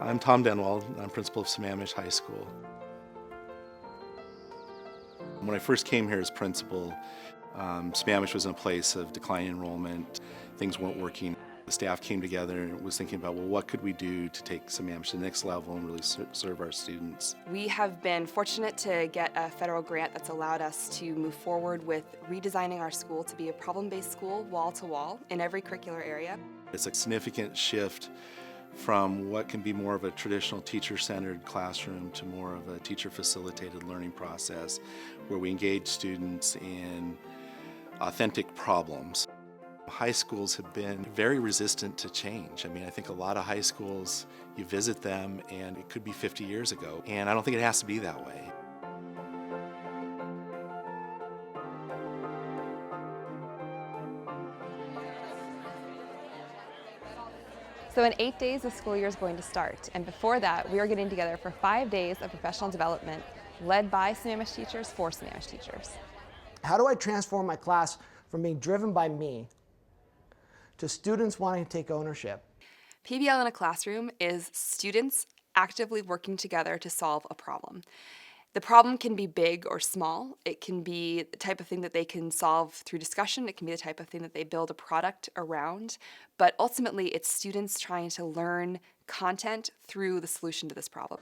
I'm Tom Denwald. I'm principal of Sammamish High School. When I first came here as principal, Sammamish was in a place of declining enrollment. Things weren't working. The staff came together and was thinking about, well, what could we do to take Sammamish to the next level and really serve our students? We have been fortunate to get a federal grant that's allowed us to move forward with redesigning our school to be a problem-based school, wall to wall, in every curricular area. It's a significant shift from what can be more of a traditional teacher-centered classroom to more of a teacher-facilitated learning process where we engage students in authentic problems. High schools have been very resistant to change. I mean, I think a lot of high schools, you visit them and it could be 50 years ago, and I don't think it has to be that way. So in 8 days, the school year is going to start. And before that, we are getting together for 5 days of professional development led by Sammamish teachers for Sammamish teachers. How do I transform my class from being driven by me to students wanting to take ownership? PBL in a classroom is students actively working together to solve a problem. The problem can be big or small. It can be the type of thing that they can solve through discussion. It can be the type of thing that they build a product around. But ultimately, it's students trying to learn content through the solution to this problem.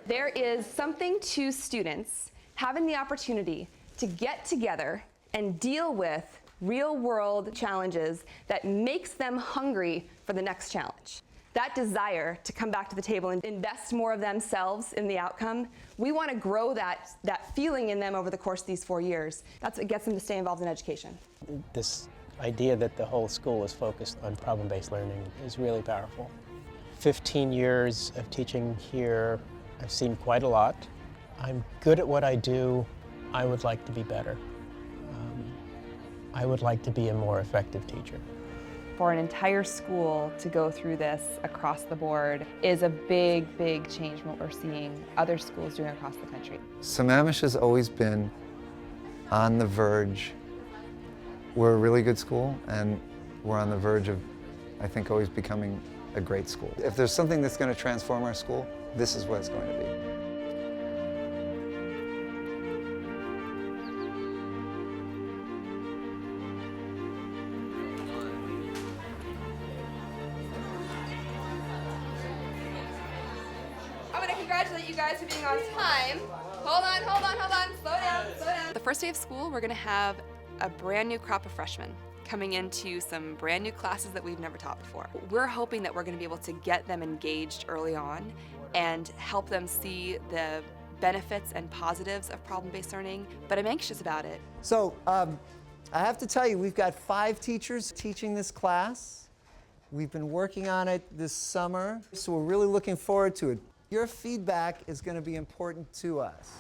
There is something to students having the opportunity to get together and deal with real-world challenges that makes them hungry for the next challenge. That desire to come back to the table and invest more of themselves in the outcome, we want to grow that feeling in them over the course of these 4 years. That's what gets them to stay involved in education. This idea that the whole school is focused on problem-based learning is really powerful. 15 years of teaching here, I've seen quite a lot. I'm good at what I do. I would like to be better. I would like to be a more effective teacher. For an entire school to go through this across the board is a big, big change from what we're seeing other schools doing across the country. Sammamish has always been on the verge. We're a really good school, and we're on the verge of, I think, always becoming a great school. If there's something that's going to transform our school, this is what it's going to be. I'm going to congratulate you guys for being on time. Hold on, slow down. The first day of school, we're going to have a brand new crop of freshmen coming into some brand new classes that we've never taught before. We're hoping that we're going to be able to get them engaged early on and help them see the benefits and positives of problem-based learning, but I'm anxious about it. So I have to tell you, we've got 5 teachers teaching this class. We've been working on it this summer, so we're really looking forward to it. Your feedback is going to be important to us.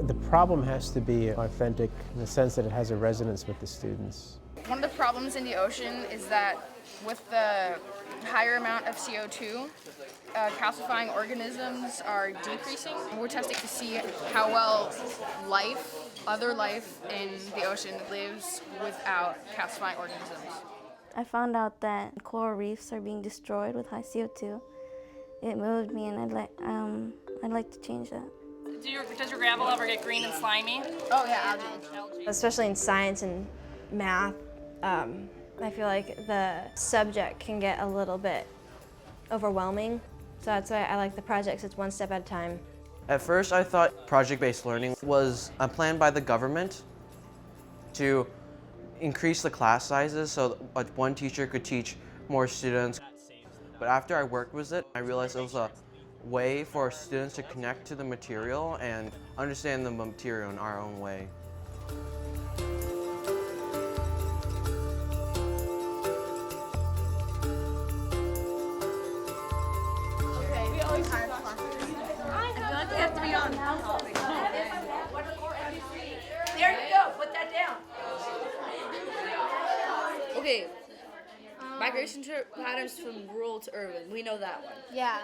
The problem has to be authentic in the sense that it has a resonance with the students. One of the problems in the ocean is that with the higher amount of CO2, calcifying organisms are decreasing. We're testing to see how well other life in the ocean lives without calcifying organisms. I found out that coral reefs are being destroyed with high CO2. It moved me, and I'd like to change that. Does your gravel ever get green and slimy? Oh yeah, algae. Especially in science and math, I feel like the subject can get a little bit overwhelming. So that's why I like the projects. It's one step at a time. At first, I thought project-based learning was a plan by the government to increase the class sizes so that one teacher could teach more students. But after I worked with it, I realized it was a way for students to connect to the material and understand the material in our own way. There you go, put that down. Okay. Migration patterns from rural to urban. We know that one. Yeah.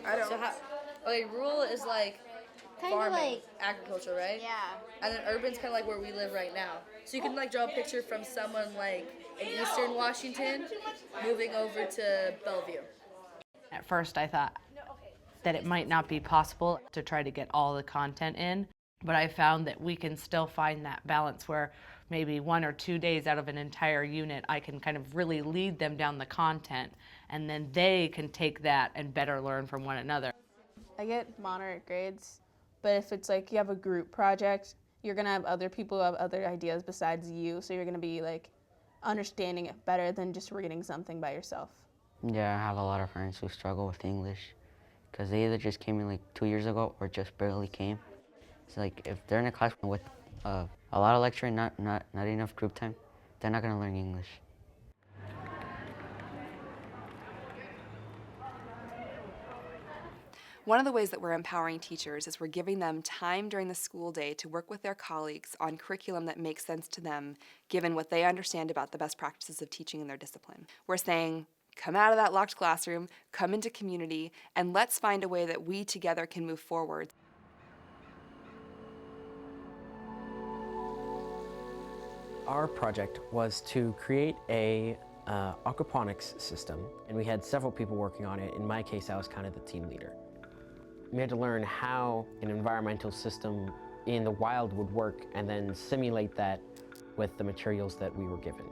I don't. So rural is like Kinda farming, like agriculture, right? Yeah. And then urban's kind of like where we live right now. So you can like draw a picture from someone like in Eastern Washington moving over to Bellevue. At first I thought that it might not be possible to try to get all the content in, but I found that we can still find that balance where maybe 1 or 2 days out of an entire unit I can kind of really lead them down the content, and then they can take that and better learn from one another. I get moderate grades, but if it's like you have a group project, you're gonna have other people who have other ideas besides you, so you're gonna be like understanding it better than just reading something by yourself. Yeah, I have a lot of friends who struggle with English because they either just came in like 2 years ago or just barely came. It's like if they're in a class with a lot of lecturing, not enough group time, they're not gonna learn English. One of the ways that we're empowering teachers is we're giving them time during the school day to work with their colleagues on curriculum that makes sense to them, given what they understand about the best practices of teaching in their discipline. We're saying, come out of that locked classroom, come into community, and let's find a way that we together can move forward. Our project was to create a aquaponics system, and we had several people working on it. In my case, I was kind of the team leader. We had to learn how an environmental system in the wild would work and then simulate that with the materials that we were given.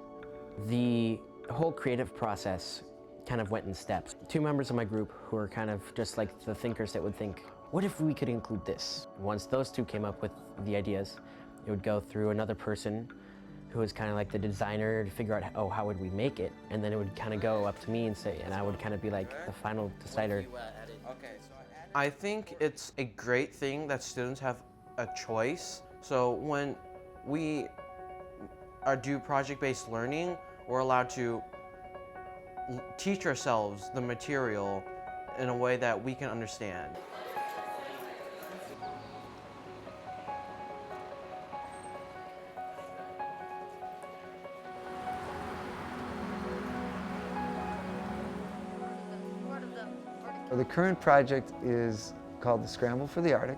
The whole creative process kind of went in steps. 2 members of my group who are kind of just like the thinkers that would think, what if we could include this? Once those 2 came up with the ideas, it would go through another person who was kind of like the designer to figure out, oh, how would we make it? And then it would kind of go up to me and say, and I would kind of be like the final decider. I think it's a great thing that students have a choice. So when we do project-based learning, we're allowed to teach ourselves the material in a way that we can understand. The current project is called the Scramble for the Arctic,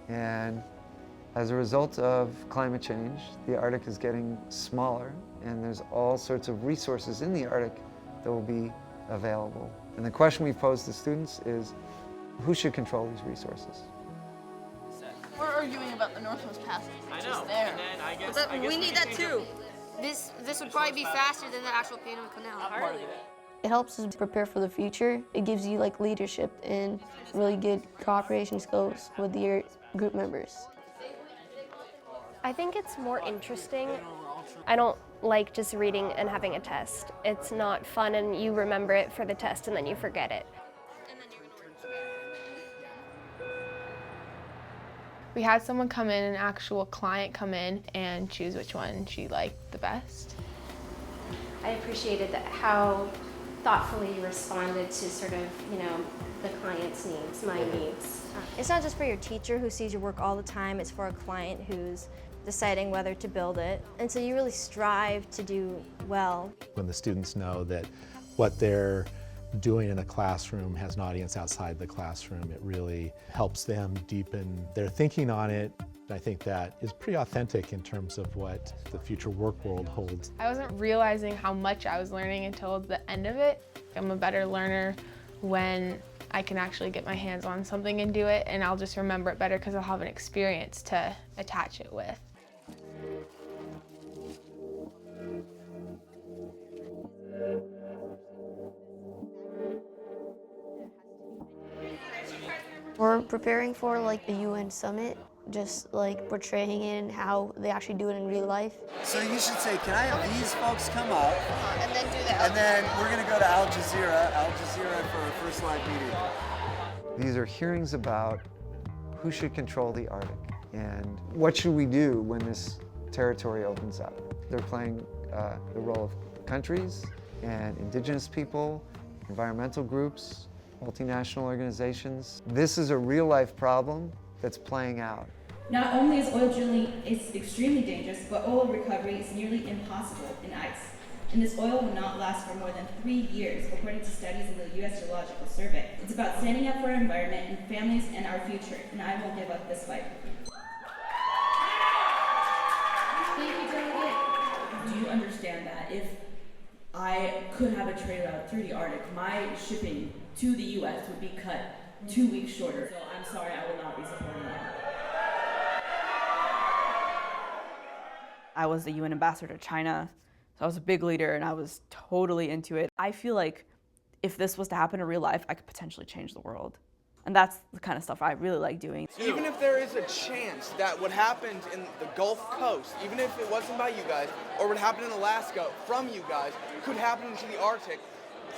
and as a result of climate change, the Arctic is getting smaller, and there's all sorts of resources in the Arctic that will be available. And the question we've posed to students is, who should control these resources? We're arguing about the Northwest Passage. I know. Just there. And then I guess we need that too. This would probably be faster than the actual Panama Canal. Hardly. It helps us prepare for the future. It gives you like leadership and really good cooperation skills with your group members. I think it's more interesting. I don't like just reading and having a test. It's not fun and you remember it for the test and then you forget it. We had someone come in, an actual client come in and choose which one she liked the best. I appreciated how thoughtfully you responded to sort of, the client's needs, my needs. It's not just for your teacher who sees your work all the time, it's for a client who's deciding whether to build it. And so you really strive to do well. When the students know that what they're doing in a classroom has an audience outside the classroom, it really helps them deepen their thinking on it. I think that is pretty authentic in terms of what the future work world holds. I wasn't realizing how much I was learning until the end of it. I'm a better learner when I can actually get my hands on something and do it, and I'll just remember it better because I'll have an experience to attach it with. We're preparing for like the UN summit, just like portraying it and how they actually do it in real life. So you should say, can I have these folks come up? And then do that. And then we're going to go to Al Jazeera for our first live meeting. These are hearings about who should control the Arctic and what should we do when this territory opens up. They're playing the role of countries and indigenous people, environmental groups, multinational organizations. This is a real-life problem that's playing out. Not only is oil drilling extremely dangerous, but oil recovery is nearly impossible in ice. and this oil will not last for more than 3 years, according to studies in the U.S. Geological Survey. It's about standing up for our environment and families and our future, and I won't give up this fight. Thank you, Delegate. Do you understand that if I could have a trade route through the Arctic, my shipping to the U.S. would be cut 2 weeks shorter? So I'm sorry, I will not be supporting that. I was the UN ambassador to China, so I was a big leader and I was totally into it. I feel like if this was to happen in real life, I could potentially change the world. And that's the kind of stuff I really like doing. Even if there is a chance that what happened in the Gulf Coast, even if it wasn't by you guys, or what happened in Alaska from you guys, could happen into the Arctic,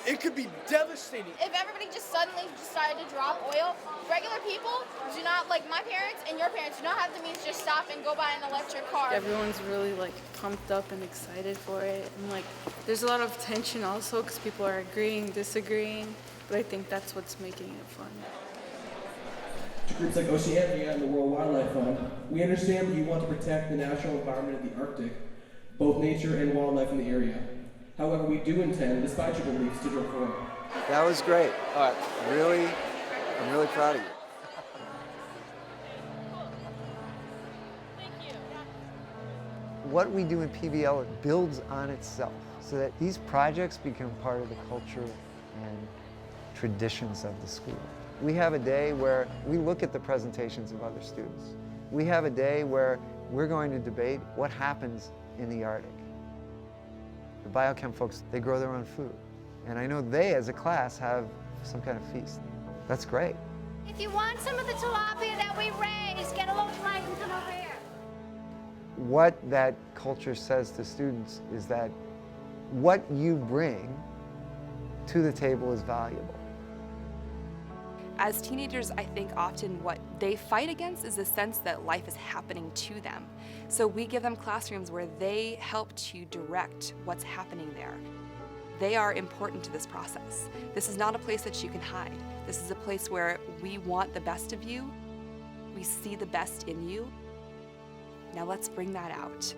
it could be devastating. If everybody just suddenly decided to drop oil, regular people do not, like my parents and your parents, do not have the means to just stop and go buy an electric car. Everyone's really pumped up and excited for it. And there's a lot of tension also because people are agreeing, disagreeing, but I think that's what's making it fun. To groups like Oceania and the World Wildlife Fund, we understand that you want to protect the natural environment of the Arctic, both nature and wildlife in the area. However, we do intend, despite your beliefs, to reform. That was great. I'm really proud of you. What we do in PBL, it builds on itself so that these projects become part of the culture and traditions of the school. We have a day where we look at the presentations of other students. We have a day where we're going to debate what happens in the Arctic. The biochem folks, they grow their own food. And I know they, as a class, have some kind of feast. That's great. If you want some of the tilapia that we raise, get a little flag and come over here. What that culture says to students is that what you bring to the table is valuable. As teenagers, I think often what they fight against is the sense that life is happening to them. So we give them classrooms where they help to direct what's happening there. They are important to this process. This is not a place that you can hide. This is a place where we want the best of you. We see the best in you. Now let's bring that out.